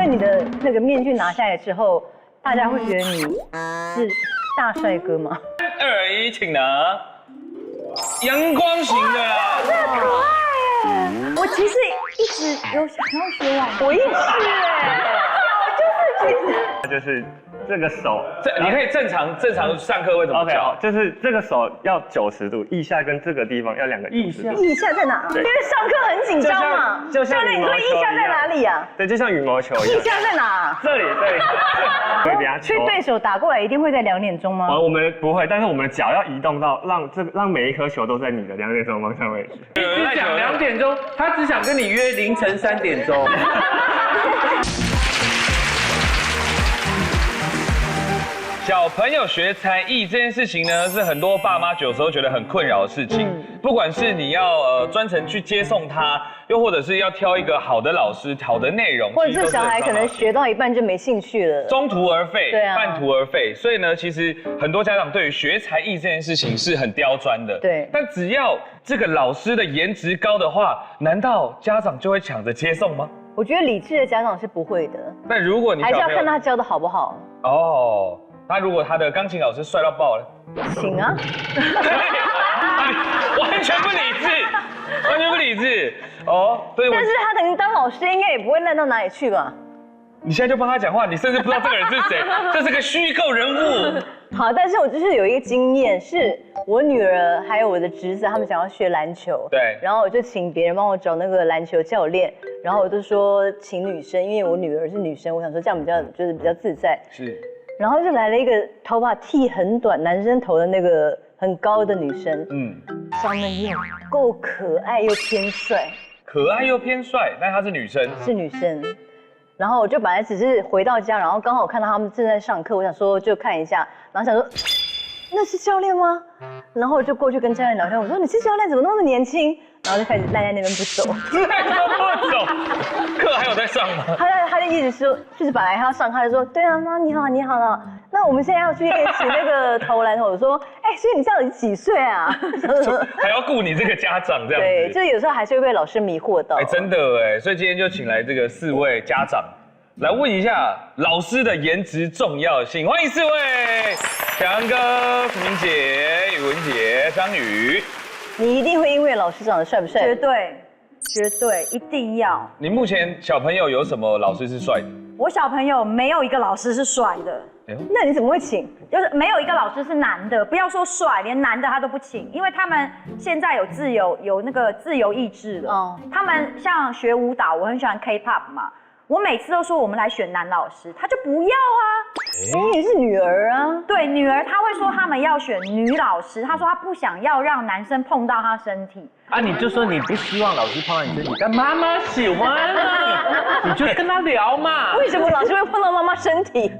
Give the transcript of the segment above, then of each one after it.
以你的那个面具拿下来之后，大家会觉得你是大帅哥吗？2、2，请拿。阳光型的啦。这可爱耶！我其实一直有想要学网球，我也是哎，就是这个手，你可以正常上课会怎么教？就是这个手要90度，腋下跟这个地方要2个90度。腋下在哪？因为上课很紧张嘛。就像你说腋下在哪里啊？对，就像羽毛球一样。腋下在哪？这里。对，等下球。所以对手打过来一定会在2点钟吗？我们不会，但是我们的脚要移动到让每一颗球都在你的2点钟方向位置。只讲2点钟，他只想跟你约凌晨3点钟。小朋友学才艺这件事情呢，是很多爸妈有时候觉得很困扰的事情。不管是你要专程去接送他，又或者是要挑一个好的老师、好的内容，或者是小孩可能学到一半就没兴趣了，中途而废，对啊，半途而废。所以呢，其实很多家长对于学才艺这件事情是很刁钻的。对，但只要这个老师的颜值高的话，难道家长就会抢着接送吗？我觉得理智的家长是不会的。但如果你还是要看他教的好不好。哦。那如果他的钢琴老师帅到爆了，行啊，完全不理智，完全不理智哦。对，但是他等于当老师应该也不会烂到哪里去吧？你现在就帮他讲话，你甚至不知道这个人是谁，这是个虚构人物。好，但是我就是有一个经验，是我女儿还有我的侄子，他们想要学篮球，对，然后我就请别人帮我找那个篮球教练，然后我就说请女生，因为我女儿是女生，我想说这样比较自在。是。然后就来了一个头发剃很短、男生头的那个很高的女生，长得又够可爱又偏帅，可爱又偏帅，但她是女生，是女生。然后我就本来只是回到家，然后刚好看到他们正在上课，我想说就看一下，然后想说那是教练吗？然后我就过去跟教练聊天，我说你是教练，怎么那么年轻？然后就开始赖在那边不走，不走，课还有在上吗？他就一直说，就是本来他要上，他就说，对啊，妈你好，你好了。那我们现在要去练习那个投篮，我说，哎，所以你这样几岁啊？还要顾你这个家长这样子。对，就有时候还是会被老师迷惑到。哎，真的哎，所以今天就请来这个4位家长来问一下老师的颜值重要性，欢迎4位，强哥、楚明姐、宇文姐、张宇。你一定会因为老师长得帅不帅？绝对，一定要。你目前小朋友有什么老师是帅的？我小朋友没有一个老师是帅的。那你怎么会请？就是没有一个老师是男的，不要说帅，连男的他都不请，因为他们现在有那个自由意志了。哦，他们像学舞蹈，我很喜欢 K-pop 嘛。我每次都说我们来选男老师，他就不要啊。你是女儿啊？对，女儿他会说他们要选女老师，他说他不想要让男生碰到他身体。啊，你就说你不希望老师碰到你身体，但妈妈喜欢啊，你就跟他聊嘛。为什么老师会碰到妈妈身体？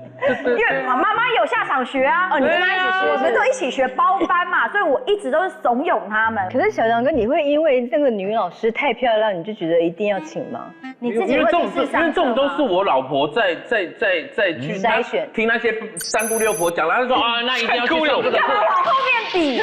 因为妈妈有下场学啊。哦，你跟他一起学，我们都一起学包班嘛，所以我一直都是怂恿他们。可是小强哥，你会因为那个女老师太漂亮，你就觉得一定要请吗？你自己会去上课吗？因为这种都是我老婆在去筛选，听那些三姑六婆讲，然后说啊，那一定要去上这个课。往后面比。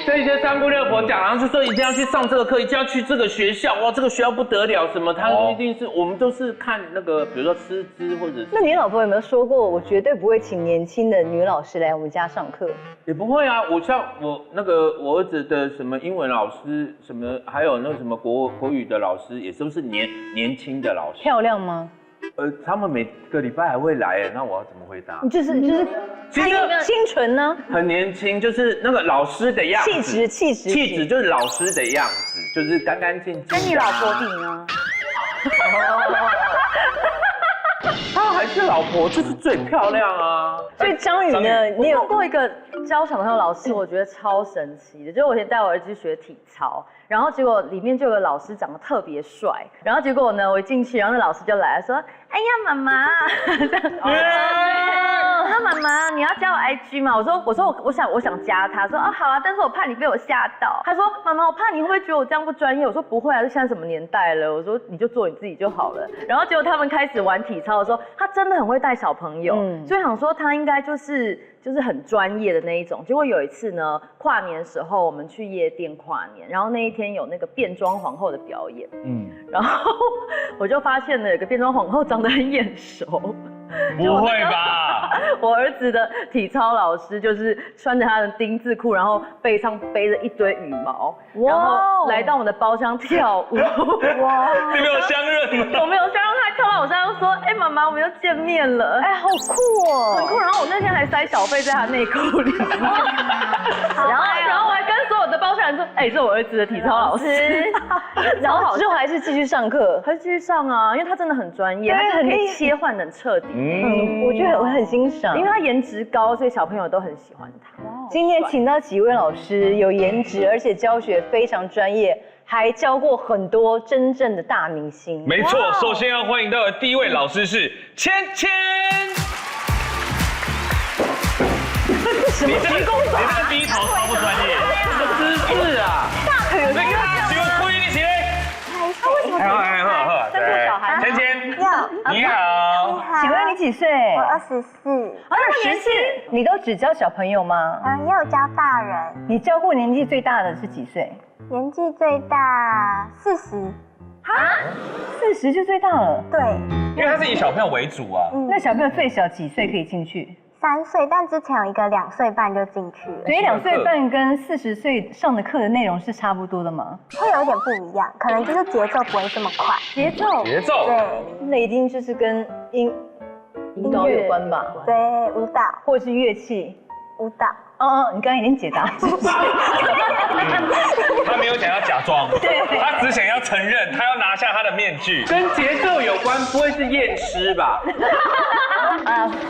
这些三姑六婆讲，然后就说一定要去上这个课，一定要去这个学校，哇，这个学校不得了，什么他一定是我们都是看那个，比如说师资或者是。那你老婆有没有说过，我绝对不会请年轻的女老师来我们家上课？也不会啊，我儿子的什么英文老师，什么还有那个什么国语的老师，也都是年轻的老师。漂亮吗？他们每个礼拜还会来，那我要怎么回答？就是清纯呢，很年轻，就是那个老师的样子，气质就是老师的样子，就是干干净净。跟你老婆比呢？她还是老婆，就是最漂亮啊。所以张宇呢，你有碰过一个教小朋友老师，我觉得超神奇的，就是我以前带我儿子去学体操，然后结果里面就有个老师长得特别帅，然后结果呢，我一进去，然后那老师就来了说：“哎呀，妈妈。”我说妈妈，你要加我 IG 吗？我想加他，说好啊，但是我怕你被我吓到。他说妈妈，我怕你会不会觉得我这样不专业？我说不会啊，现在什么年代了？我说你就做你自己就好了。然后结果他们开始玩体操的时候，他真的很会带小朋友，所以想说他应该就是很专业的那一种。结果有一次呢，跨年的时候我们去夜店跨年，然后那一天有那个变装皇后的表演，然后我就发现了有个变装皇后长得很眼熟。不会吧？我儿子的体操老师就是穿着他的丁字裤，然后背上背着一堆羽毛，然后来到我们的包厢跳舞。哇！你没有相认吗？我没有相认，他跳到我身上说：“妈妈，我们又见面了。”好酷哦，很酷。然后我那天还塞小费在他内裤里，然后我还跟所有的包厢人说：“这是我儿子的体操老师。”然后之后还是继续上课，还是继续上啊，因为他真的很专业，他可以切换得很彻底。我觉得我很欣赏，因为他颜值高，所以小朋友都很喜欢他。今天请到几位老师，有颜值，而且教学非常专业，还教过很多真正的大明星。没错，首先要欢迎到的第一位老师是芊芊。什么鞠躬法？你这个第一头超不专业，什么姿势啊？大腿有那个就挥你起来。对，芊芊，你好。请问你几岁？我24。24，你都只教小朋友吗？也有教大人。你教过年纪最大的是几岁？年纪最大40。40就最大了。对。因为他是以小朋友为主啊。那小朋友最小几岁可以进去？3岁，但之前有一个2岁半就进去了。所以2岁半跟40岁上的课的内容是差不多的吗？会有点不一样，可能就是节奏不会这么快。节奏？对，那一定就是跟舞蹈有关吧？对，舞蹈或者是乐器。舞蹈。你刚刚已经解答。他没有想要假装，他只想要承认，他要拿下他的面具。跟节奏有关，不会是验尸吧？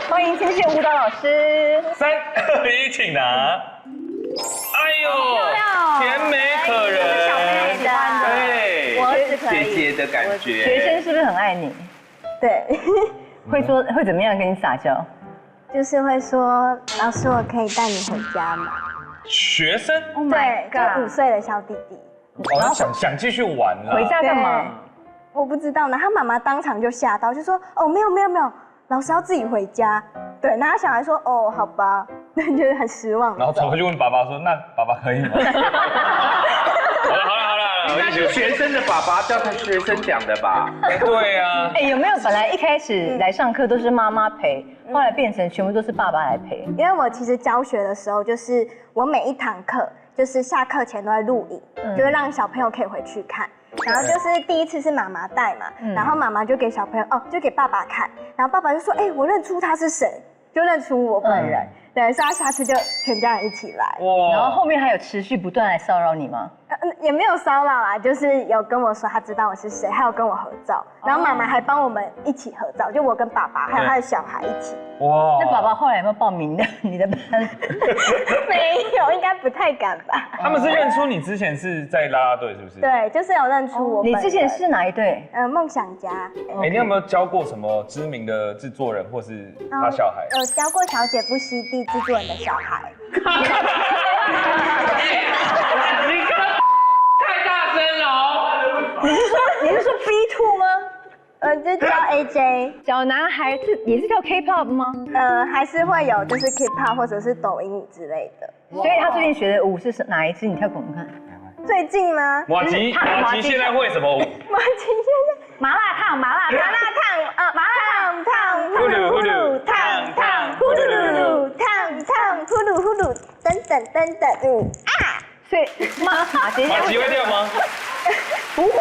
欢迎芊芊舞蹈老师。3、2、1，请拿。哎呦，甜美可人，对，我儿子可以。姐姐的感觉。学生是不是很爱你？对。会怎么样跟你撒娇？就是会说，老师，我可以带你回家吗？学生？对，就5岁的小弟弟。他想继续玩了。回家干嘛？我不知道呢，他妈妈当场就吓到，就说：“没有，老师要自己回家。”对，然后小孩说：“好吧。”就是很失望。然后走回去问爸爸说：“那爸爸可以吗？”好了，应该是学生的爸爸叫他学生讲的吧？对啊。有没有本来一开始来上课都是妈妈陪，后来变成全部都是爸爸来陪？因为我其实教学的时候，就是我每一堂课就是下课前都会录影，就是让小朋友可以回去看。然后就是第一次是妈妈带嘛，然后妈妈就给小朋友就给爸爸看，然后爸爸就说：“我认出他是谁。”就认出我本人，对，所以他下次就全家人一起来。哇！然后后面还有持续不断来骚扰你吗？也没有骚扰啊，就是有跟我说他知道我是谁，还有跟我合照，然后妈妈还帮我们一起合照，就我跟爸爸还有他的小孩一起。哇！那爸爸后来有没有报名你的班？没有，应该不太敢吧。他们是认出你之前是在啦啦队，是不是？对，就是有认出我。你之前是哪一队？梦想家。你有没有教过什么知名的制作人或是他小孩？有教过小姐不吸地制作人的小孩。你太大声了哦！你是说 B2 吗？就教 AJ。小男孩也是跳 K-pop 吗？还是会有就是 K-pop 或者是抖音舞之类的。所以他最近学的舞是哪一支？你跳给我们看。最近吗？马吉现在会什么舞？马吉现在麻辣烫，呼噜呼噜烫，呼噜呼噜烫，呼噜呼噜等，所以马吉会跳吗？不会。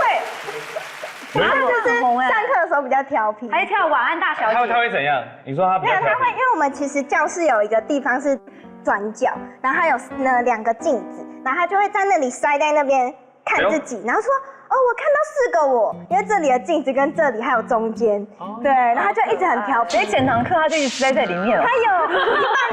他就是上课的时候比较调皮，还跳晚安大小姐。他会怎样？你说他比较调皮？他会，因为我们其实教室有一个地方是转角，然后他有2个镜子，然后他就会在那里塞在那边看自己，然后说：“我看到4个我，因为这里的镜子跟这里还有中间。”对，然后他就一直很调皮。所以整堂课他就一直待在里面了。他有一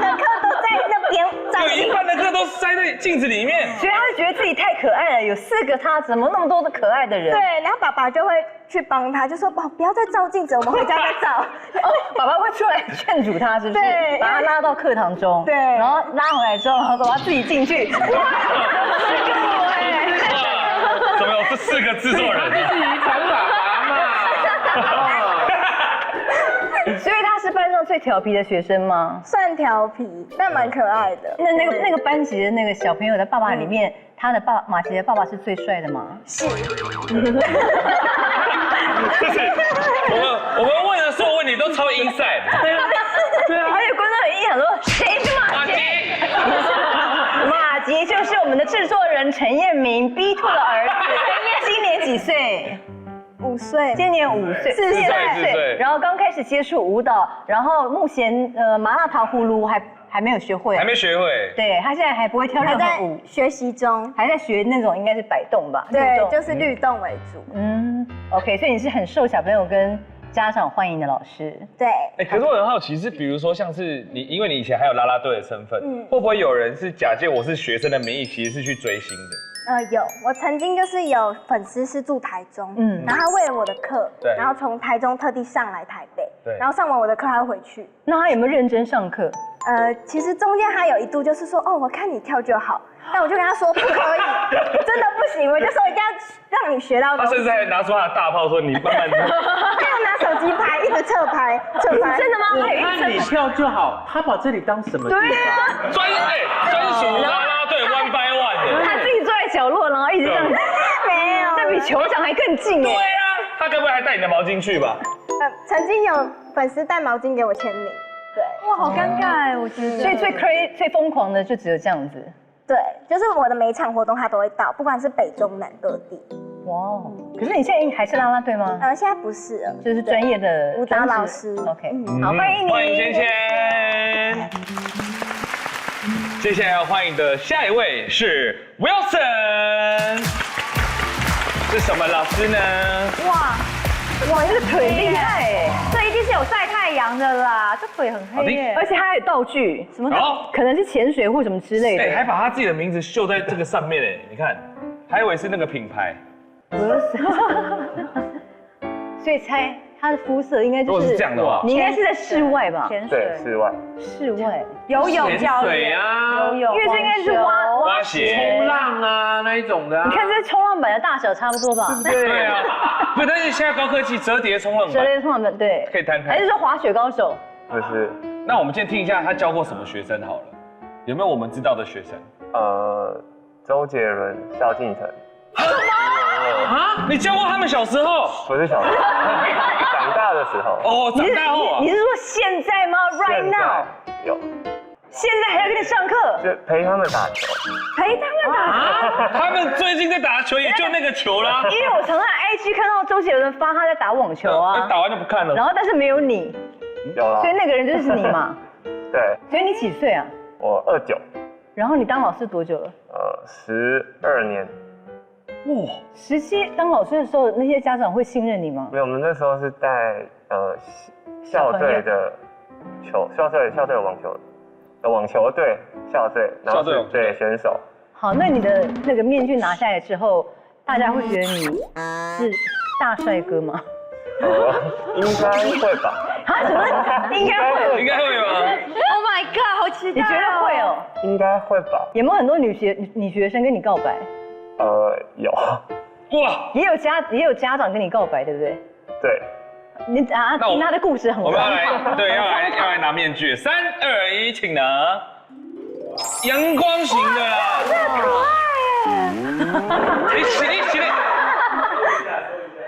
半的课都在那有一半的课都塞在镜子里面。所以他就觉得自己太可爱了，有4个他，怎么那么多的可爱的人？对，然后爸爸就会去帮他，就说哦不要再照镜子，我们回家再照。哦，爸爸会出来劝阻他，是不是？对把他拉到课堂中，对然后拉回来之后，然后爸爸自己进去。哇，怎么有这4个制作人？自己传爸爸嘛。所以他是班上最调皮的学生吗？算调皮，但蛮可爱的。那个班级的那个小朋友的爸爸里面，他的马吉的爸爸是最帅的吗？是。我们问的所有问题都超 inside。对啊，还有观众很印象说谁是马吉？马吉就是我们的制作人陈彦明 B2 的儿子，今年几岁？5岁。今年5岁，4岁。然后刚开始接触舞蹈，然后目前麻辣糖葫芦还没有学会，还没学会。对他现在还不会跳任何舞，学习中，还在学那种应该是摆动吧？对，就是律动为主。OK， 所以你是很受小朋友跟家长欢迎的老师。对。可是我很好奇，是比如说像是你，因为你以前还有啦啦队的身份，会不会有人是假借我是学生的名义，其实是去追星的？有，我曾经就是有粉丝是住台中，然后他为了我的课，对，然后从台中特地上来台北，对，然后上完我的课还会回去。那他有没有认真上课？其实中间他有一度就是说，哦，我看你跳就好，但我就跟他说不可以，真的不行，我就说一定要让你学到。他甚至还拿出他的大炮说：“你慢慢。”他有拿手机拍，一直侧拍。真的吗？我看你跳就好，他把这里当什么地方？专属啦啦队 1 by 1的。他自己坐在角落，然后一直这样。没有，那比球场还更近哎。对啊，他该不会还带你的毛巾去吧？曾经有粉丝带毛巾给我签名。对，哇，好尴尬哎，我觉得。所以最疯狂的就只有这样子。对，就是我的每一场活动他都会到，不管是北中南各地。哇，可是你现在还是啦啦队吗？现在不是了，就是专业的舞蹈老师。OK， 好，欢迎你，欢迎芊芊。接下来要欢迎的下一位是 Wilson， 是什么老师呢？哇，这个腿厉害哎，这一定是有晒太阳的啦，这腿很黑耶，而且他还有道具，什么好，可能是潜水或什么之类的，还把他自己的名字绣在这个上面哎，你看，还以为是那个品牌。所以猜他的肤色应该就是，如果是这样的话，你应该是在室外吧？潜水，对，室外。室外游泳教水练啊，游泳，因为这应该是蛙鞋、冲浪啊那一种的。你看这冲浪板的大小差不多吧？对啊，不，但是现在高科技折叠冲浪板，折叠冲浪板对，可以摊开。还是说滑雪高手？不是，那我们今天听一下他教过什么学生好了，有没有我们知道的学生？周杰伦、萧敬腾。啊？你教过他们小时候？不是小时候，长大的时候。哦，长大后啊？你是说现在吗 ？Right now？有。现在还要给你上课？就陪他们打球。陪他们打球？他们最近在打球，也就那个球啦。因为我常在 IG 看到周杰伦发他在打网球啊，打完就不看了。然后但是没有你。有啊。所以那个人就是你嘛？对。所以你几岁啊？我29。然后你当老师多久了？12年。哇，17当老师的时候，那些家长会信任你吗？没有，我们那时候是带校队的球，校队有网球队校队，然后对选手。好，那你的那个面具拿下来之后，大家会觉得你是大帅哥吗？应该会吧。啊？什么？应该会？应该会吗 ？Oh my god， 好期待！你觉得会哦？应该会吧。有没有很多女学生跟你告白？有。哇，也有家长跟你告白，对不对？对。你听他的故事很我们要来拿面具，3、2、1，请拿。阳光型的啦。这可爱耶！起立。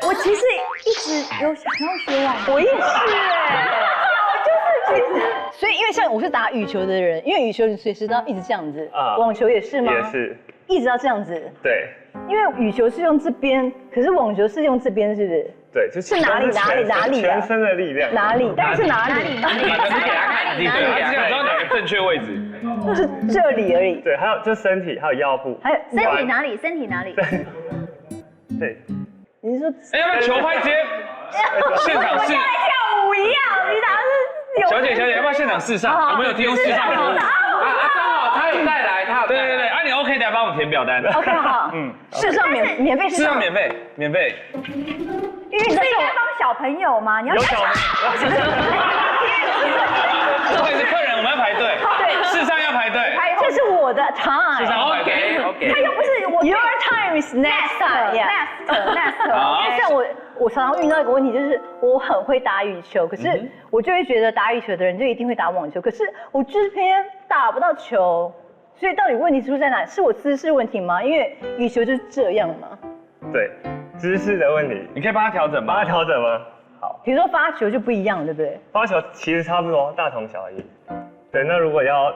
我其实一直有想要学网球，我也是哎，所以因为像我是打羽球的人，因为羽球你随时都要一直这样子，网球也是吗？也是。一直要这样子。对。因为羽球是用这边，可是网球是用这边，是不是？对，就是哪里全身的力量。哪里？但是哪里？你给他看，你知道哪个正确位置？就是这里而已。对，还有就身体，还有腰部，还有身体哪里？身体哪里？对。你是说？要不要球拍直接现场试？跳舞一样，你打的是。小姐，要不要现场试上？我们有提供试上服务。刚好有带来，他有带来。对，啊，你 OK 的，帮我们填表单。 OK 好，事实上免费，事实上免费。因为你是应该帮小朋友嘛，你要有小不好意思，客人我们要排队，对，事实上要排队。这是我的 time。事实上要排队。 OK。他又不是我 Your time is next time。因为像我常常遇到一个问题，就是我很会打羽球，可是我就会觉得打羽球的人就一定会打网球，可是我就是偏偏打不到球，所以到底问题出在哪？是我姿势问题吗？因为羽球就是这样嘛。对，姿势的问题，你可以帮他调整吗？帮他调整吗？比如说发球就不一样，对不对？发球其实差不多，大同小异。对，那如果要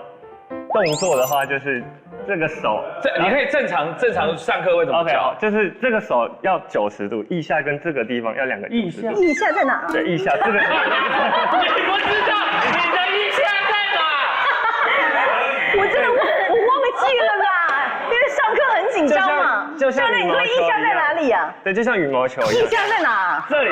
动作的话，就是这个手，你可以正常上课会怎么 OK 教？就是这个手要90度，腋下跟这个地方要两个90度。腋下在哪？对，腋下这个。你不知道你的腋下在哪？我真的我忘记了啦，因为上课很紧张嘛。就像教练，你说腋下在哪里啊？对，就像羽毛球一样。腋下在哪？这里。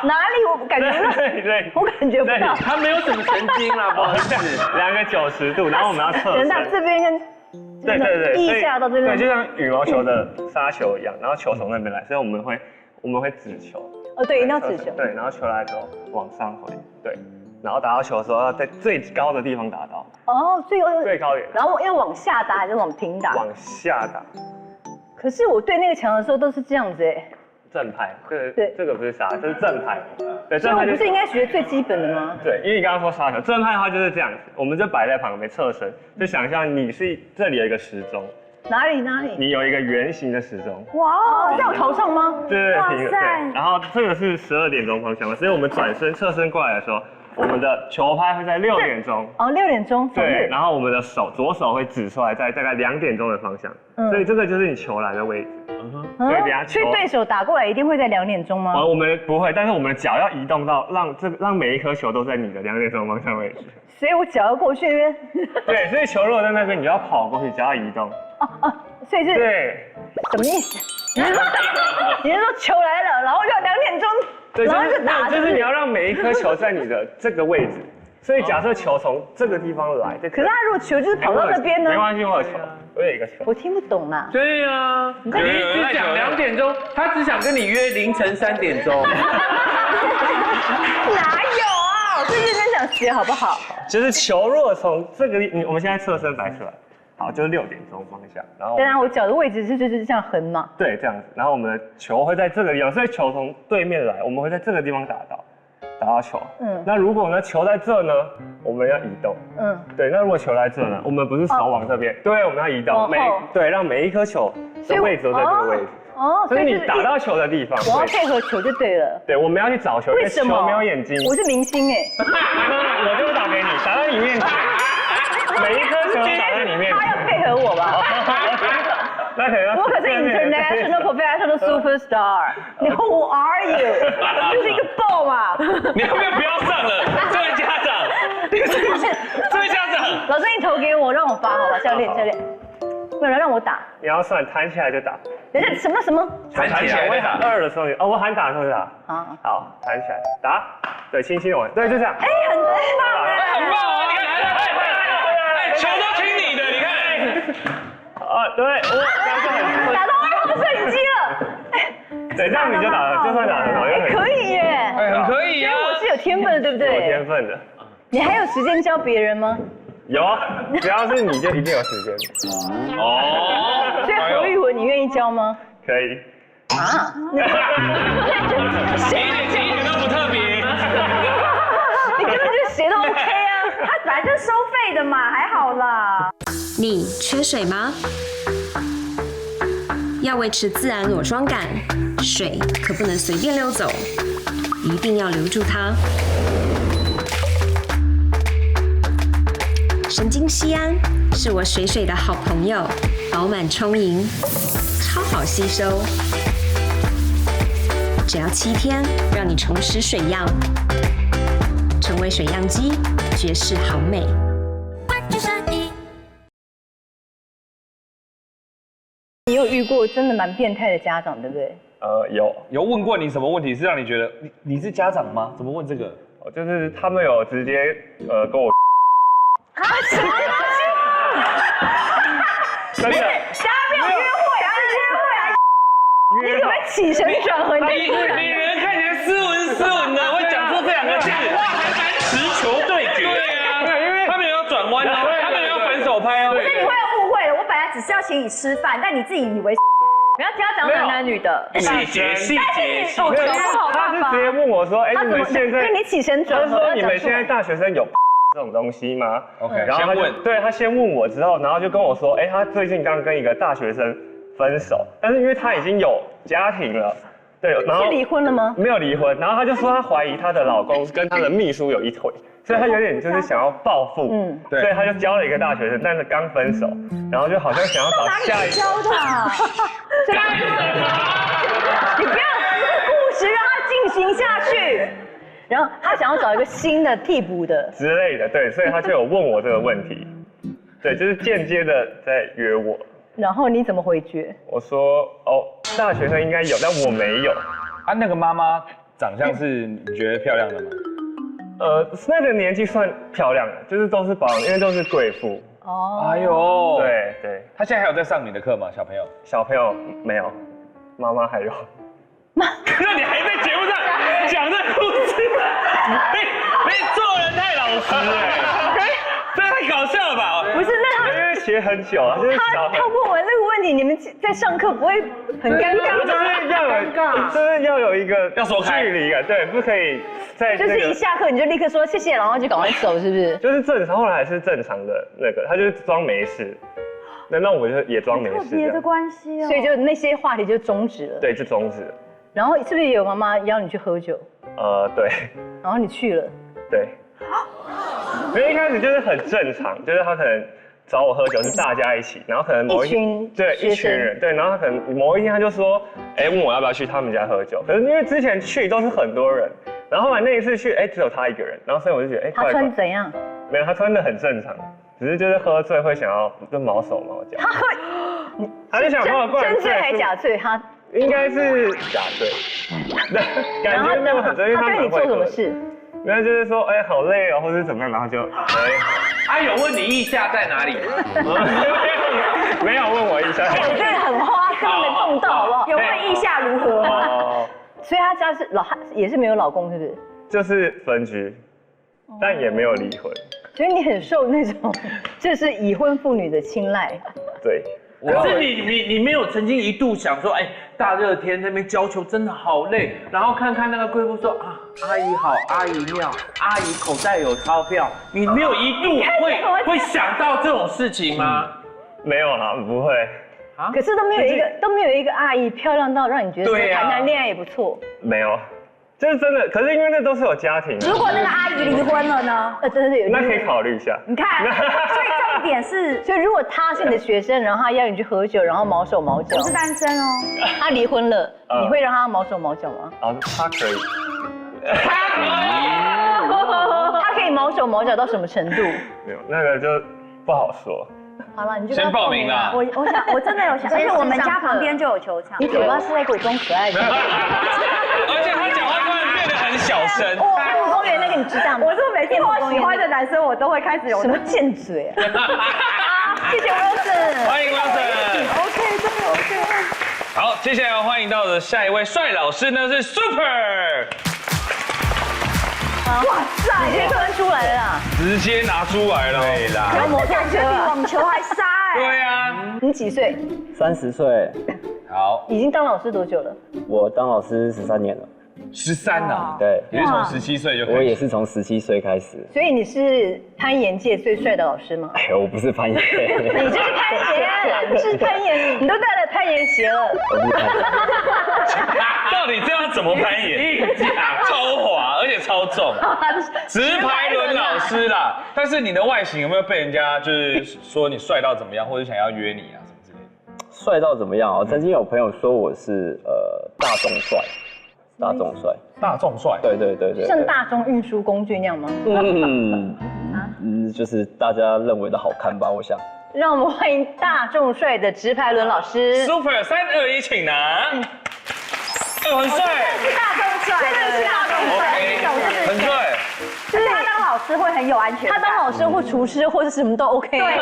哪里？我感觉不到。对，我感觉不到。他没有什么神经啦，不好意思。两个90度，然后我们要侧身。到这边跟对，腋下到这边。对，就像羽毛球的杀球一样，然后球从那边来，所以我们会指球。哦，对，一定要指球。对，然后球来之后往上回，对，然后打到球的时候要在最高的地方打到。哦，最高点。然后要往下打还是往平打？往下打。可是我对那个墙的时候都是这样子哎。正拍，这个不是杀，这是正拍。对，所以我不是应该学最基本的吗？对，因为你刚刚说杀球，正拍的话就是这样子，我们就摆在旁边侧身，就想象你是这里有一个时钟。哪里？你有一个圆形的时钟。哇哦，在我头上吗？对，哇塞。然后这个是12点钟方向嘛，所以我们转身侧身过来的时候，我们的球拍会在6点钟。哦，6点钟。对，然后我们的左手会指出来在大概2点钟的方向，所以这个就是你球来的位置。所以等下所以对手打过来一定会在2点钟吗？我们不会，但是我们的脚要移动到让每一颗球都在你的2点钟方向位置。所以我脚要过去那边。对，所以球如果在那边，你就要跑过去，脚要移动。所以是。对。什么意思？你是说球来了，然后就2点钟，对，然后就打？就是你要让每一颗球在你的这个位置。所以假设球从这个地方来，可是他如果球就是跑到那边呢？没关系，我有球，我有一个球。我听不懂啦。对啊，你一直讲2点钟，他只想跟你约凌晨3点钟。哪有啊？我最认真想学好不好？就是球如果从这个，我们现在侧身摆出来，好，就是6点钟方向，然后。当然，我脚的位置就是这样横嘛。对，这样子，然后我们的球会在这个地方，所以球从对面来，我们会在这个地方打到球。那如果呢球在这呢，我们要移动。对，那如果球在这呢，我们不是手往这边，对，我们要移动。对，让每一颗球的位置都在这个位置。所以你打到球的地方，我要配合球就对了。对，我们要去找球，因为球没有眼睛。我是明星哎。我就打给你，打到你面前，每一颗球打在你面前。他要配合我吧？那可能我可是 international professional superstar。Who are you？ 就是一个 ball 嘛。你后面不要上了，这位家长，这位家长，老师你投给我，让我发好吧，教练。为了让我打。你要算弹起来就打。等下什么？弹起来会打2的时候，我喊打的时候就打。好，弹起来打。对，轻轻的玩。对，就这样。哎，很棒哎，很棒啊！你看，球都听你的，你看。对，我打到2号摄影机了。对，这样你就打了，就算打得好，可以耶，很可以啊。因为我是有天分的，对不对？有天分的。你还有时间教别人吗？有啊，只要是你就一定有时间。所以何宇文你愿意教吗？可以。啊？谁一点都不特别。你根本就谁都 OK 啊，他本来就是收费的嘛，还好啦。你缺水吗？要维持自然裸妆感，水可不能随便溜走，一定要留住它。神经酰胺是我水的好朋友，饱满充盈，超好吸收。只要7天，让你重拾水样，成为水样机，绝世好美。你有遇过真的蛮变态的家长，对不对？有问过你什么问题是让你觉得你是家长吗？怎么问这个？就是他们有直接跟我。什么东西？真的。大家没有约会啊，你可不可以起承转合？你人看起来斯文的，会讲出这两个字，哇，还蛮直球对决。对啊，因为他们也要转弯哦，他们也要反手拍哦。可是你会误会了，我本来只是要请你吃饭，但你自己以为。不要讲男的女的，细节。哦，没有，他是直接问我说，哎，你们现在，因为你起承转合，他说你们现在大学生有这种东西吗 OK， 然后他先问，对他先问我之后，然后就跟我说，哎，他最近刚跟一个大学生分手，但是因为他已经有家庭了，对，然后是离婚了吗？没有离婚，然后他就说他怀疑她的老公跟她的秘书有一腿，所以他有点就是想要报复，对所以他就交了一个大学生，但是刚分手，然后就好像想要找下一个。教的啊？你不要故事让它进行下去。然后他想要找一个新的替补的之类的，对，所以他就有问我这个问题，对，就是间接的在约我。然后你怎么回绝？我说哦，大学生应该有，但我没有。啊，那个妈妈长相是你觉得漂亮的吗？那个年纪算漂亮的，就是都是保养，因为都是贵妇。哦，哎呦，，对对，他现在还有在上你的课吗？小朋友？小朋友没有，妈妈还有。那你还在节目上讲这故事？你做人太老实哎，这太搞笑了吧？不是，那他因为学很久啊，就是小他问我这个问题，你们在上课不会很尴尬就吗？是要有，就是要有一个要说开距离感，对，不可以在就是一那个。下课你就立刻说谢谢，然后就赶快走，是不是？就是正常，后来还是正常的那个，他就是装没事，那我就也装没特事这样，别的关系哦。所以就那些话题就终止了。对，就终止了。然后是不是也有妈妈邀你去喝酒？对然后你去了，对，因为一开始就是很正常，就是他可能找我喝酒是大家一起，然后可能某一群对学生一群人，对，然后他可能某一天他就说，哎，问我要不要去他们家喝酒，可是因为之前去都是很多人，然后后来那一次去，哎，只有他一个人，然后所以我就觉得，哎，他怪怪穿怎样？没有，他穿的很正常，只是就是喝醉会想要就毛手毛脚，他会他就想把我灌真醉还假醉？他应该是假醉，感觉没有很醉，因为他对你做什么事？事？没有，就是说，哎，好累哦，或者是怎么样，然后就，他有问你腋下在哪里吗？没有问我一下。我真的很花，根本没碰到，好不好？有问意下如何？哦，所以他家是也是没有老公，是不是？就是分居，但也没有离婚。所以你很受那种就是已婚妇女的青睐。对，可是你没有曾经一度想说，哎，大热天那边教球真的好累，然后看看那个贵妇说啊，阿姨好，阿姨妙，阿姨口袋有钞票，你没有一度会想到这种事情吗？没有啦，不会。可是都没有一个阿姨漂亮到让你觉得对啊谈恋爱也不错。没有，就是真的。可是因为那都是有家庭的，如果那个阿姨离婚了呢？真的有。那可以考虑一下。你看，所以重点是，所以如果他是你的学生，然后他邀你去喝酒，然后毛手毛脚我，是单身哦。他离婚了，你会让他毛手毛脚吗？他可以。他可以毛手毛脚到什么程度？没有，那个就不好说。好了，你就先报名啦。我真的有想，而且我们家旁边就有球场。你嘴巴是在给我装可爱的。而且他讲话突然变得很小声。动物公园那个你知道吗？我是每次我喜欢的男生，我都会开始有什么贱嘴啊！谢谢 Wilson。欢迎 Wilson。 OK， 真的 OK。好，接下来要欢迎到的下一位帅老师呢是 Super，哇塞，直接分出来了啦！直接拿出来了。对啦。然后摩托车比啊，网球还杀哎。对啊。你几岁？ 30岁，好，已经当老师多久了？我当老师13年了。 13啊，对，也是从17岁就开始。我也是从17岁开始。所以你是攀岩界最帅的老师吗？哎呦，我不是攀岩，你就是攀岩，你是攀岩，你都带了攀岩鞋了。我不是攀岩。到底这样怎么攀岩？超滑，而且超重。直排轮老师啦，但是你的外形有没有被人家就是说你帅到怎么样，或者想要约你啊什么之类的？帅到怎么样？曾经有朋友说我是大众帅，大众帅，大众帅。对对对对，像大众运输工具那样吗？就是大家认为的好看吧，我想。让我们欢迎大众帅的直排轮老师。 Super 3、2、1，请拿。很帅，是大众帅，真的是大众帅， OK，很帅。就是他当老师师会很有安全感。他当老师或厨师或者什么都 OK。对，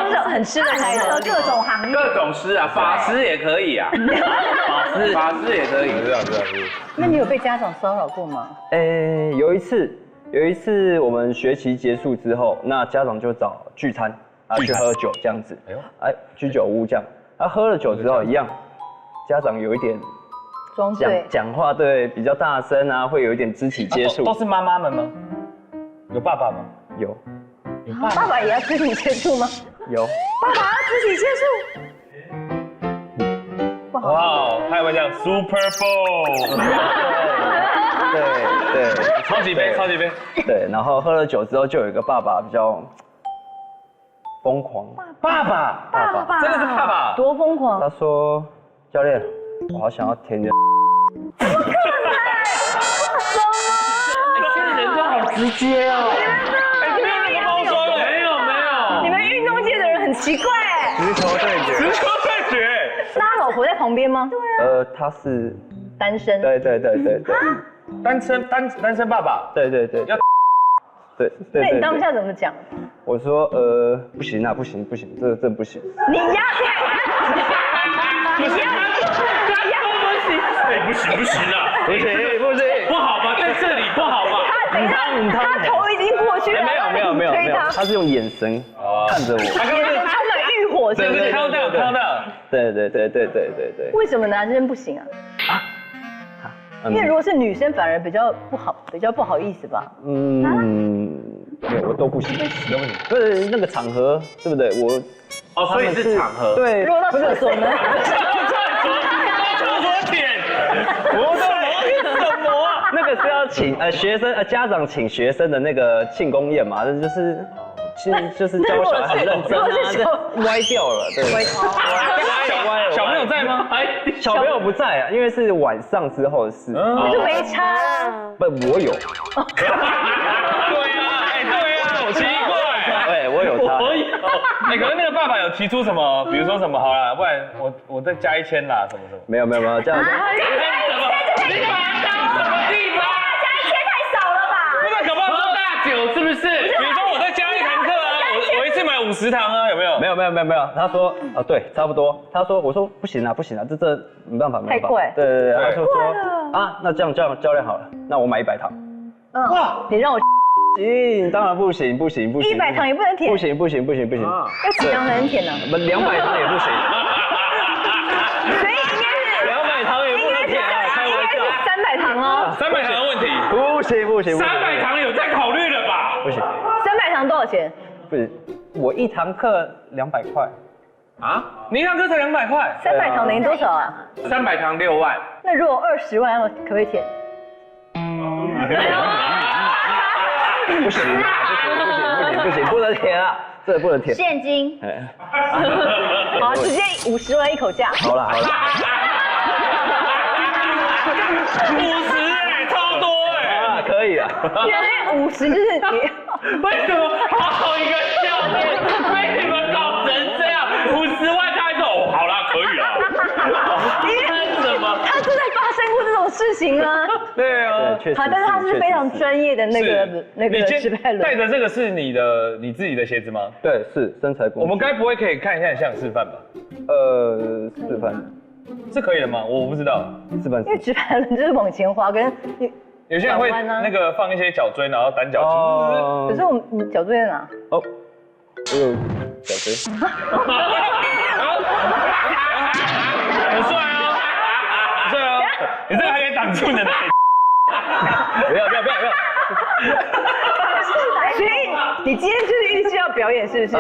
都是很吃得开的。各种行业，各种师啊，法师也可以啊，法师也可以。知道。那你有被家长骚扰过吗？有一次我们学期结束之后，那家长就找聚餐去喝酒这样子，居酒屋这样。喝了酒之后一样，家长有一点装醉，讲话对比较大声啊，会有一点肢体接触。都是妈妈们吗？有爸爸吗？有。爸爸也要肢体接触吗？有。爸爸要肢体接触。哇，他有没有这样 Super Bowl？ 对，超级杯。对，然后喝了酒之后，就有一个爸爸比较疯狂。爸爸，真的是爸爸，多疯狂！他说：“教练，我好想要舔你的。”现在人都好直接哦。没有那个包装，没有。你们运动界的人很奇怪。直球对决。那他老婆在旁边吗？他是单身。对。单身爸爸。对。要。对。那你当下怎么讲？我说不行啊，不行，这真不行。你压不行，哎，不行啊，不行，不好吧，在这里不好吧？他头已经过去了。没有，他是用眼神看着我。他刚刚充满欲火，是不是？康到。对。为什么男生不行啊？因为如果是女生，反而比较不好意思吧？我都不行，不是那个场合，对不对？所以是场合。对。如果到厕所呢？我的什么啊？那个是要请学生家长请学生的那个庆功宴嘛，就是教小孩很认真啊，歪掉了，对。小朋友在吗？小朋友不在啊，因为是晚上之后的事。那就没差。不，我有。对啊，好奇怪。对，我有他。可是那个爸爸有提出什么？比如说什么好啦，不然我再加1000啦，什么？没有，这样。你把它当什么地方？加1000太少了吧？不是，搞不好喝大酒是不是？比如说我再加1堂课啊，我一次买50堂啊，有没有？没有。他说对，差不多。我说不行啊，这没办法。太贵。对，他就说那这样教练好了，那我买100堂。哇，你让我。行，当然不行，100堂也不能舔。不行，要几堂才能舔呢？200堂也不行。所以应该是200堂也不能舔啊，开玩笑。300堂哦。 300堂的问题。不行。300堂有在考虑了吧？不行。300堂多少钱？不是，我1堂课200块。啊？你1堂课才200块？300堂等于多少啊？300堂6万。那如果20万，可不可以舔？不行，不能舔啊，这个不能舔。现金。好，直接50万一口价。好了。50超多可以啊。因为50就是你。为什么好一个教练被你们搞成这样？50万他还说好啦，可以啦。他真的发生过这种事情啊。对啊，确实。但是他是非常专业的那个直拍轮。带着这个是你自己的鞋子吗？对，是身材工具。我们该不会可以看一下像示范吧？示范是可以的吗？我不知道。示范。因为直拍轮就是往前滑，跟有些人会那个放一些脚椎，然后单脚筋。可是你脚椎在哪？我有脚椎。很帅哦，你这个还可以挡住你的奶。不要。所以你今天就是预计要表演，是不是？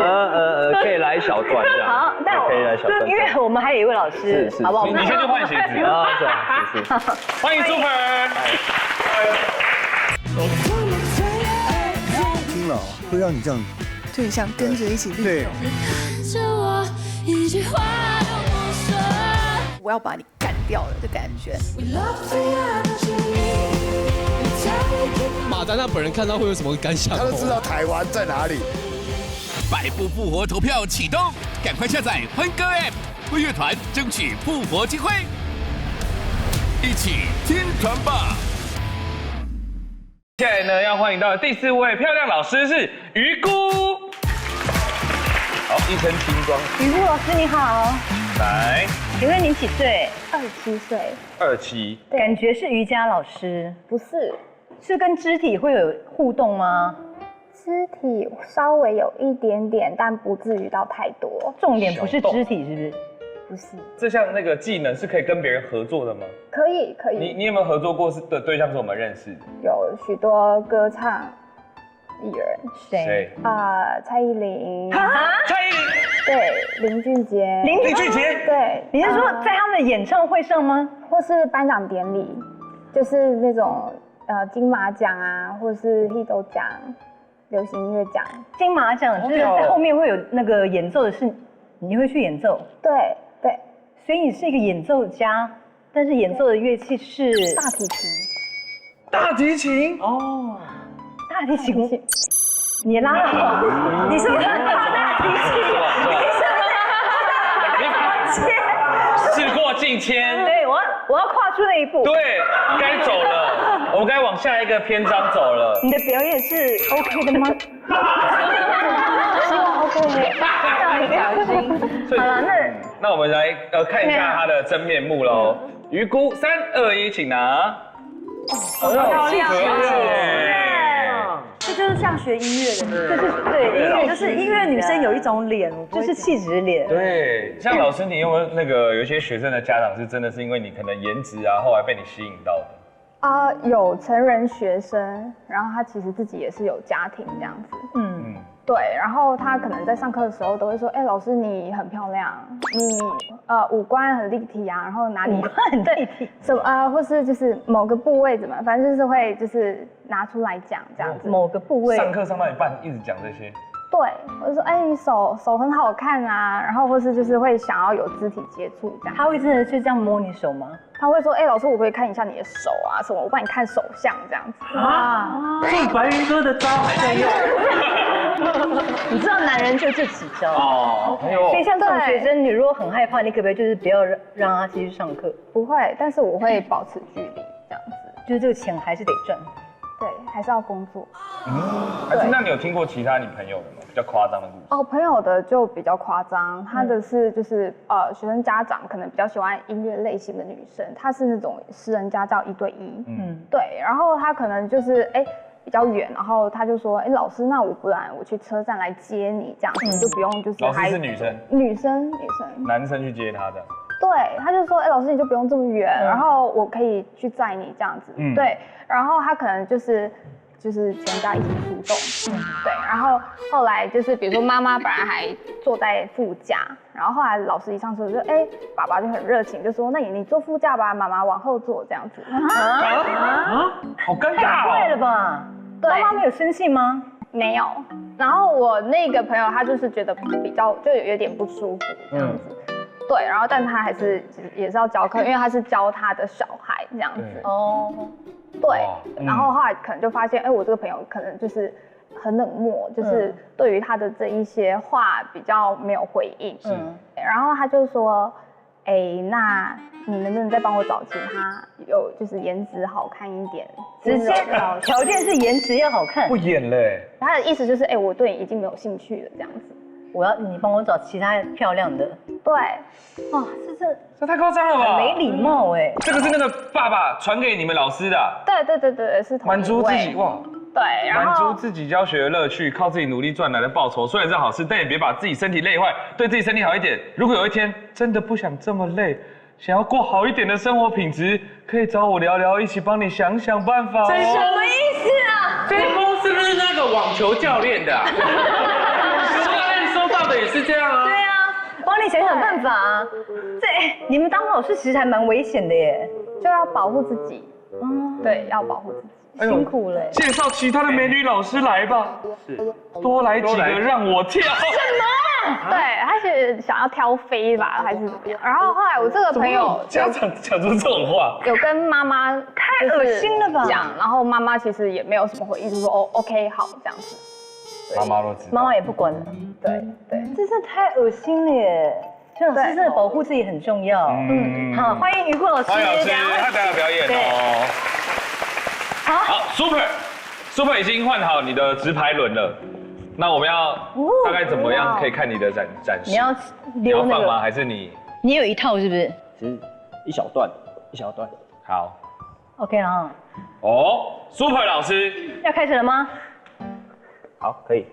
可以来一小段这样。好，那可以来小段。因为我们还有一位老师，好不好？你先去换鞋子啊，是。欢迎 Super。听了会让你这样，对，想跟着一起律动。我要把你干掉了的感觉。马丹娜本人看到会有什么感想？他都知道台湾在哪里。百步复活投票启动，赶快下载欢歌 App， 为乐团争取复活机会，一起听团吧！接下来呢，要欢迎到的第4位漂亮老师是鱼姑。好，一身轻装。鱼姑老师你好。来，请问您几岁？27岁。27。感觉是瑜伽老师？不是。是跟肢体会有互动吗？肢体稍微有一点点，但不至于到太多。重点不是肢体，是不是？不是。这项那个技能是可以跟别人合作的吗？可以。你有没有合作过的对象是我们认识的？有许多歌唱艺人。谁？蔡依林。蔡依林。对，林俊杰。林俊杰。对。你是说在他们的演唱会上吗？或是颁奖典礼，就是那种金马奖啊，或是 Hito 奖、流行音乐奖。金马奖就是在后面会有那个演奏的是，你会去演奏？对。所以你是一个演奏家，但是演奏的乐器是大提琴。大提琴哦，大提琴，你拉得好，你是不是很怕大提琴？事过境迁。对，我要跨出那一步。对，该走了，我们该往下一个篇章走了。你的表演是 OK 的吗？希望 OK。小心。好了，那我们来看一下他的真面目喽。鱼姑，3、2、1，请拿。漂亮，这就是像学音乐的，这是对音乐，就是音乐女生有一种脸，就是气质脸。对，像老师，你有没有那个有一些学生的家长是真的是因为你可能颜值啊，后来被你吸引到的？有成人学生，然后他其实自己也是有家庭这样子。对，然后他可能在上课的时候都会说，老师你很漂亮，你五官很立体啊，然后哪里五官很立体，什么或是就是某个部位怎么，反正就是会就是拿出来讲这样子。某个部位。上课上到一半一直讲这些。对，我就说你手很好看啊，然后或是就是会想要有肢体接触这样。他会真的就这样摸你手吗？他会说，老师我可以看一下你的手啊什么，我帮你看手相这样子。中白云哥的招还在用。你知道男人就这几招哦，所以像这种学生，你如果很害怕，你可不可以就是不要让他继续上课？不会，但是我会保持距离这样子。就是这个钱还是得赚。对，还是要工作。那你有听过其他你朋友的吗？比较夸张的故事？朋友的就比较夸张，他的是就是学生家长可能比较喜欢音乐类型的女生，她是那种私人家教1对1。对，然后他可能就是比较远，然后他就说，老师，那不然我去车站来接你，这样子你就不用就是老师是女生？女生。男生去接他的。对，他就说，老师你就不用这么远，然后我可以去载你这样子。对，然后他可能就是全家一起出动。对，然后后来就是比如说妈妈本来还坐在副驾，然后后来老师一上车就爸爸就很热情，就说那你坐副驾吧，妈妈往后坐这样子。好尴尬太快了吧？对，妈妈没有生气吗？没有。然后我那个朋友他就是觉得比较就有点不舒服这样子。对，然后但他还是也是要教课，因为他是教他的小孩这样子。对，然后后来可能就发现，我这个朋友可能就是很冷漠，就是对于他的这一些话比较没有回应。然后他就说，那你能不能再帮我找其他有就是颜值好看一点？直接条件是颜值要好看。不演嘞。他的意思就是，我对你已经没有兴趣了这样子。我要你帮我找其他漂亮的。对，这太夸张了吧？没礼貌这个是那个爸爸传给你们老师的。对，是同一位。满足自己哇。对，然后满足自己教学的乐趣，靠自己努力赚来的报酬，虽然是好事，但也别把自己身体累坏，对自己身体好一点。如果有一天真的不想这么累，想要过好一点的生活品质，可以找我聊聊，一起帮你想想办法。什么意思啊？这封是不是那个网球教练的？收到的也是这样啊。对啊，帮你想想办法啊。你们当老师其实还蛮危险的耶，就要保护自己。对，要保护自己。辛苦了。介绍其他的美女老师来吧。多来几个让我挑。什么？对，他是想要挑飞吧，还是怎么样？然后后来我这个朋友家长讲出这种话，有跟妈妈太恶心了吧讲，然后妈妈其实也没有什么回应，就说OK 好这样子。妈妈都知道，妈妈也不管了。对，这真的太恶心了耶！所以老师真的保护自己很重要。好，欢迎于顾老师。欢迎老师，他等下表演哦。好 ，Super。Super 已经换好你的直排轮了，那我们要大概怎么样可以看你的展示？你要溜那个吗？还是你有一套是不是？其实一小段。好 ，OK 了哈。Super 老师要开始了吗？好，可以。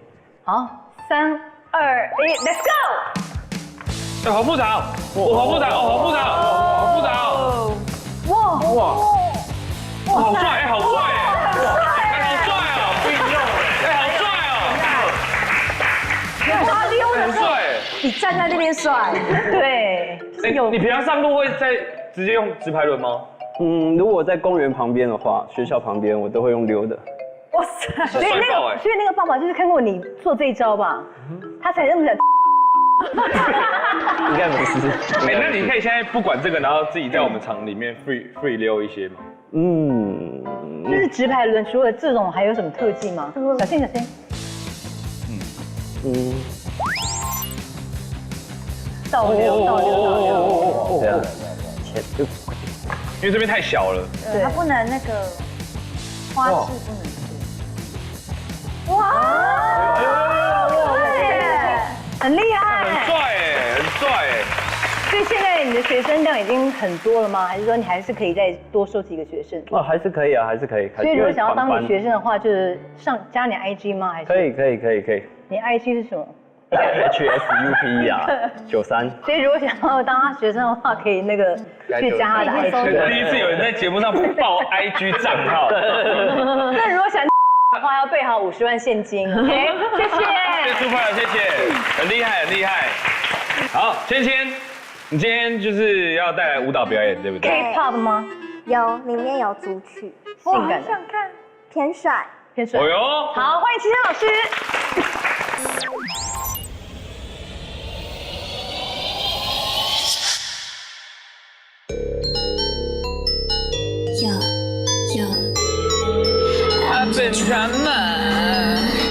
好，3、2、1 ，Let's go！ 好复杂，好复杂，好复杂，好复杂哦！哇，好帅，好帅哎！好帅哦！不一样哎，好帅哦！哇，溜很帅哎！你站在那边帅，对。你平常上路会直接用直排轮吗？如果在公园旁边的话，学校旁边我都会用溜的。哇塞！所以那个爸爸就是看过你做这一招吧，他才那么想。应该没事。那你可以现在不管这个，然后自己在我们场里面 free 溜一些吗？就是直排轮，除了这种还有什么特技吗？小心。倒流。这样，因为这边太小了。对，它不能那个花式不能吃。哇！很厉害，很帅哎，很帅哎。所以现在你的学生量已经很多了吗？还是说你还是可以再多收几个学生？还是可以啊，还是可以。所以如果想要当你学生的话，就是加你 IG 吗？还是可以。你 IG 是什么？HSUP 啊，93。所以如果想要当他学生的话，可以那个去加他的 IG。第一次有人在节目上报 IG 账号。那如果想的话，要备好50万现金。OK， 谢谢。谢谢 Super， 谢谢，很厉害。好，芊，你今天就是要带来舞蹈表演，对不对 ？K-pop 吗？有，里面有组曲，性感的，想看，偏帅。哦哟，好，欢迎齐天老师。I've been drama。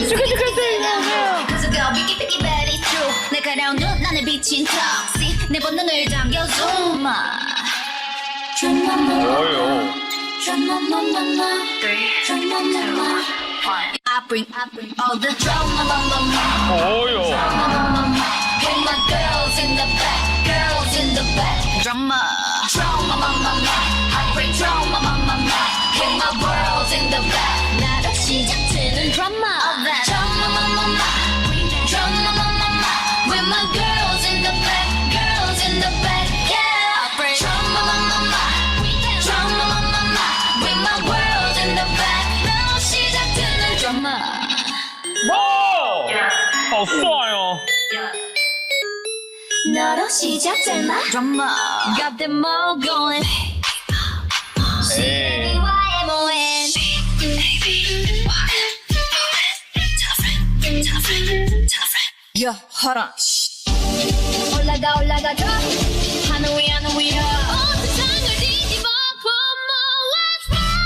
这个对了。내 가려운 눈 안에 비친 턱시 내 본능을 당겨줘 마 I bring all the drama With my girls in the back drama I bring drama With my world in the back 나로 시작되는 drama With my girls in the back, yeah. I bring drama, with my world in the back. 나로 시작되는 drama. 哇，好帅哦！ 나로 시작되는 drama. Got them all going. CDYMON. Yo, hold on. 올라가 더 하늘 위로 온 세상을 뒤집어 Let's ride.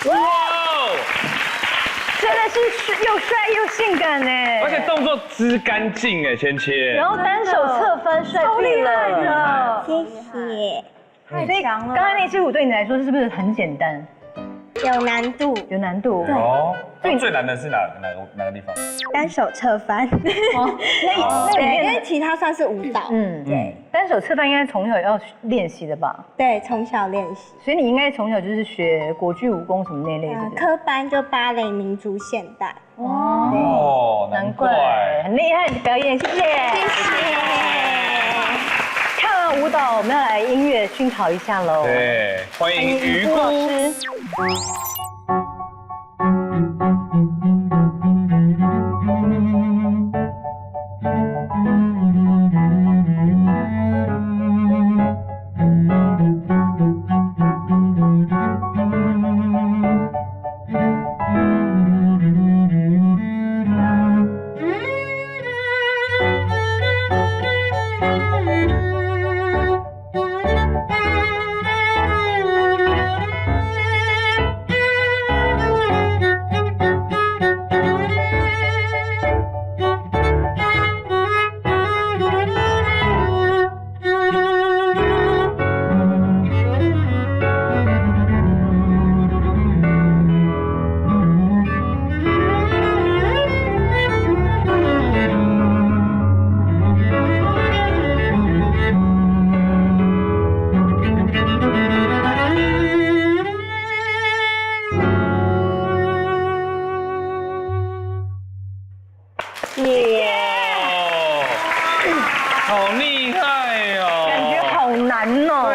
哇，真的是又帅又性感呢，而且动作之干净哎，芊，然后单手侧翻帅气了，谢谢。太强了！刚才那支舞对你来说是不是很简单？有难度。对哦，最难的是哪个地方？单手侧翻。因为其他算是舞蹈。对。单手侧翻应该从小要练习的吧？对，从小练习。所以你应该从小就是学国剧武功什么那类的。科班就芭蕾、民族、现代。哦，难怪，很厉害的表演，谢谢。谢谢。看完舞蹈，我们要来音乐熏陶一下喽。对，欢迎于姑老师。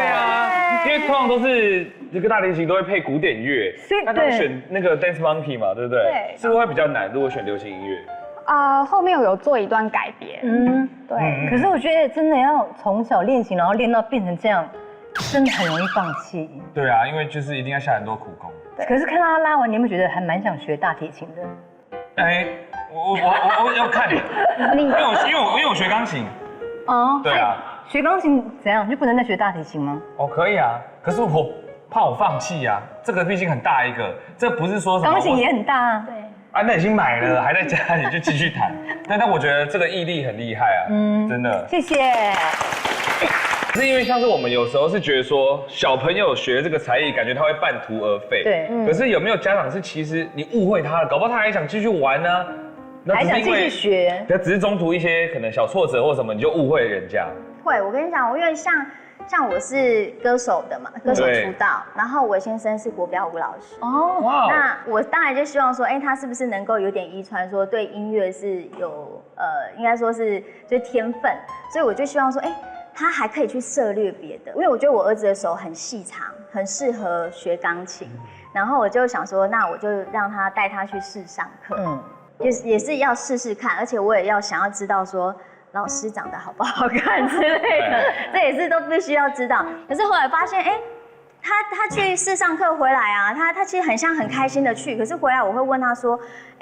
啊，因为通常都是这个大提琴都会配古典乐，那他选那个 Dance Monkey 嘛，对不对？对，是不是会比较难？如果选流行音乐？后面有做一段改编。对。可是我觉得真的要从小练琴，然后练到变成这样，真的很容易放弃。对啊，因为就是一定要下很多苦功。可是看到他拉完，你有没有觉得还蛮想学大提琴的？哎，我要看你，因为我学钢琴。哦。对啊。学钢琴怎样就不能再学大提琴吗？哦，可以啊，可是我怕我放弃啊，这个毕竟很大一个，这不是说什么。钢琴也很大啊。对。啊，那已经买了，还在家里就继续弹。但我觉得这个毅力很厉害啊，真的。谢谢。是因为像是我们有时候是觉得说小朋友学这个才艺，感觉他会半途而废。对。可是有没有家长是其实你误会他了，搞不好他还想继续玩呢？还想继续学。只是中途一些可能小挫折或什么，你就误会人家。会，我跟你讲，因为像我是歌手的嘛，歌手出道，然后我先生是国标舞老师。哦，哇！那我当然就希望说，他是不是能够有点遗传，说对音乐是有应该说是就是天分，所以我就希望说，他还可以去涉猎别的，因为我觉得我儿子的手很细长，很适合学钢琴。然后我就想说，那我就让他带他去试上课，也是要试试看，而且我也要想要知道说。老师长得好不好看之类的，这也是都必须要知道。可是后来发现，他去试上课回来啊，他其实很开心的去，可是回来我会问他说，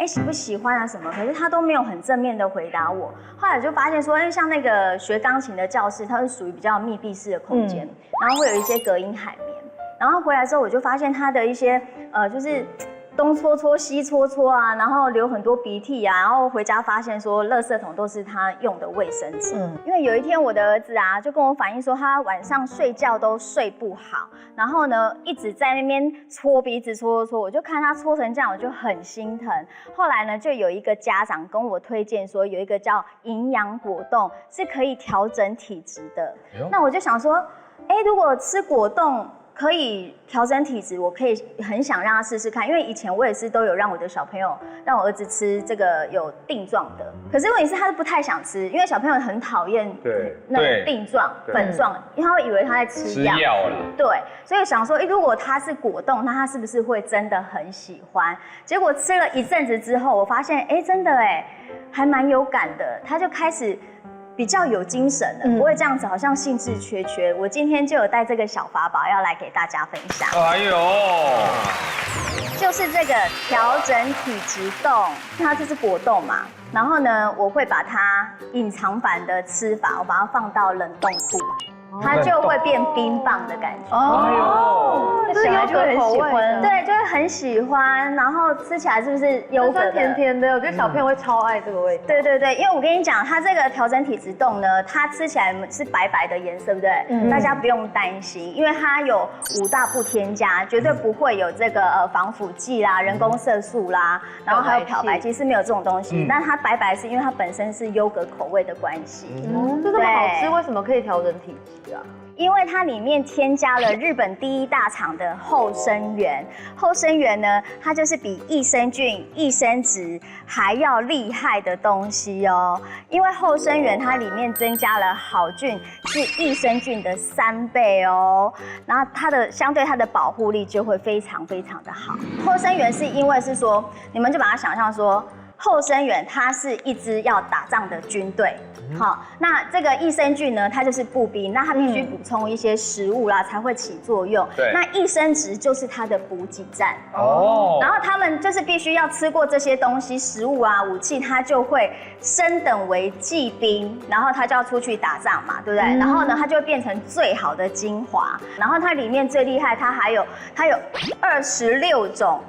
喜不喜欢啊什么？可是他都没有很正面的回答我。后来就发现说，像那个学钢琴的教室，它是属于比较密闭式的空间，然后会有一些隔音海绵。然后回来之后，我就发现他的一些就是东搓搓西搓搓啊，然后流很多鼻涕啊，然后回家发现说，垃圾桶都是他用的卫生纸。因为有一天我的儿子啊，就跟我反映说，他晚上睡觉都睡不好，然后呢一直在那边搓鼻子搓，我就看他搓成这样，我就很心疼。后来呢，就有一个家长跟我推荐说，有一个叫营养果冻是可以调整体质的。那我就想说，如果吃果冻可以调整体质，我可以很想让他试试看，因为以前我也是都有让我的小朋友，让我儿子吃这个有锭状的，可是问题是他不太想吃，因为小朋友很讨厌那种锭状、粉状，因为他会以为他在吃药了。对，所以想说，如果他是果冻，那他是不是会真的很喜欢？结果吃了一阵子之后，我发现，真的还蛮有感的，他就开始。比较有精神了，不会这样子，好像兴致缺缺。我今天就有带这个小法宝要来给大家分享。哎呦，就是这个调整体质冻，它就是果冻嘛。然后呢，我会把它隐藏版的吃法，我把它放到冷冻库。它就会变冰棒的感觉哦，小孩就会很喜欢，对，就会很喜欢，然后吃起来是不是优格的甜甜的？我觉得小朋友会超爱这个味道。对对对，因为我跟你讲，它这个调整体质冻呢，它吃起来是白白的颜色，对不对？大家不用担心，因为它有5大不添加，绝对不会有这个防腐剂啦、人工色素啦，然后还有漂白剂是没有这种东西。但它白白是因为它本身是优格口味的关系。就这么好吃，为什么可以调整体质啊？因为它里面添加了日本第1大厂的后生元，后生元呢，它就是比益生菌、益生值还要厉害的东西哦。因为后生元它里面增加了好菌，是益生菌的3倍哦，然后相对它的保护力就会非常非常的好。后生元是因为是说，你们就把它想象说。后生元它是一支要打仗的军队，好，那这个益生菌呢，它就是步兵，那它必须补充一些食物啦，才会起作用。对，那益生值就是它的补给站哦，然后他们就是必须要吃过这些东西，食物啊、武器，它就会升等为骑兵，然后它就要出去打仗嘛，对不对？然后呢，它就会变成最好的精华，然后它里面最厉害，它有26种。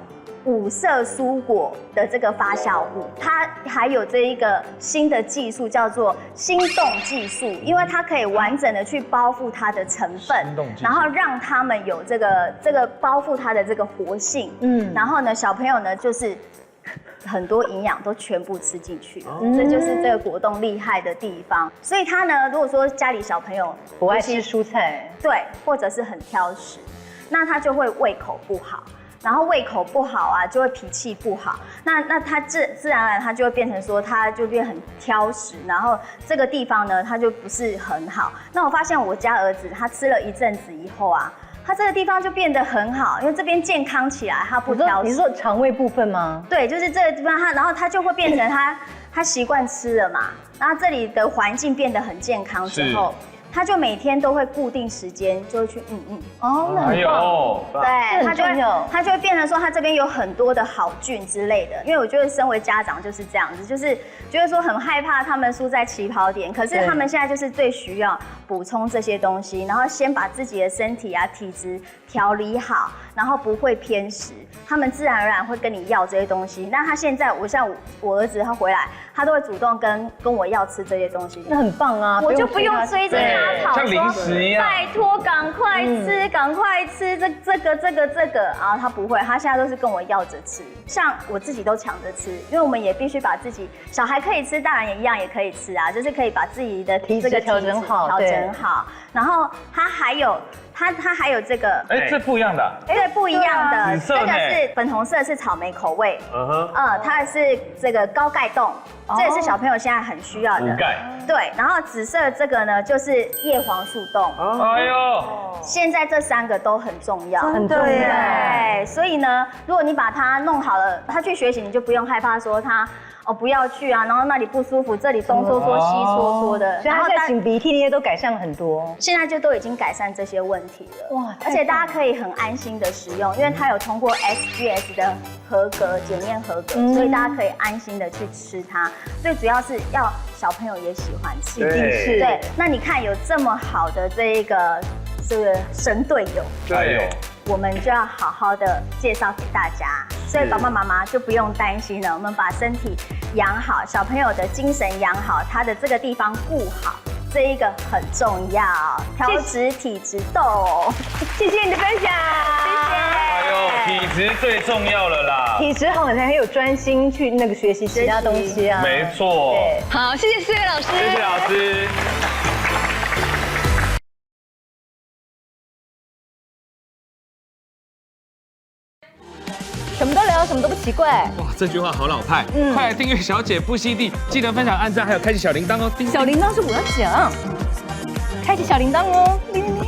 5色蔬果的这个发酵物，它还有这一个新的技术叫做心动技术，因为它可以完整的去包覆它的成分，然后让它们有这个包覆它的这个活性，然后呢，小朋友呢就是很多营养都全部吃进去了，这就是这个果冻厉害的地方。所以它呢，如果说家里小朋友不爱吃蔬菜，对，或者是很挑食，那他就会胃口不好。然后胃口不好啊，就会脾气不好。那他自然而然他就会变成说，他就变很挑食，然后这个地方呢，他就不是很好。那我发现我家儿子他吃了一阵子以后啊，他这个地方就变得很好，因为这边健康起来，他不挑食。你是说肠胃部分吗？对，就是这个地方然后他就会变成他习惯吃了嘛，然后这里的环境变得很健康之后。他就每天都会固定时间就会去哦，那很棒，对，他就会变成说他这边有很多的好菌之类的，因为我觉得身为家长就是这样子，就是觉得说很害怕他们输在起跑点，可是他们现在就是最需要补充这些东西，然后先把自己的身体啊体质调理好，然后不会偏食，他们自然而然会跟你要这些东西。那他现在像我儿子他回来，他都会主动跟我要吃这些东西，那很棒啊，我就不用追着他。像零食一样，拜托，赶快吃，赶快吃这个，然后他不会，他现在都是跟我要着吃，像我自己都抢着吃，因为我们也必须把自己小孩可以吃，大人也一样也可以吃啊，就是可以把自己的这个调整好，然后他还有这个，这不一样的，对，不一样的，这个是粉红色，是草莓口味，它是这个高钙冻，这也是小朋友现在很需要的补钙，对，然后紫色这个呢就是叶黄素冻，哎呦，现在这3个都很重要，很重要，对，所以呢，如果你把它弄好了，他去学习你就不用害怕说他。不要去啊，然后那里不舒服，这里东搓搓西搓搓的，所以他现在擤鼻涕那些都改善了很多，现在就都已经改善这些问题了。哇，而且大家可以很安心的使用，因为它有通过 SGS 的合格检验合格，所以大家可以安心的去吃它。最主要是要小朋友也喜欢吃，一定是对。那你看有这么好的这个神队友，对，我们就要好好的介绍给大家。所以爸爸妈妈就不用担心了，我们把身体养好，小朋友的精神养好，他的这个地方顾好，这一个很重要。调质体质豆，谢谢你的分享，谢谢。哎呦，体质最重要了啦，体质好才很有专心去那个学习其他东西啊。没错。好，谢谢4位老师，谢谢老师。什么都聊，什么都不奇怪。哇，这句话好老派。快来订阅小姐不吸地，记得分享、按赞，还有开启小铃铛哦。小铃铛是我要讲，开启小铃铛哦。铃铃铃。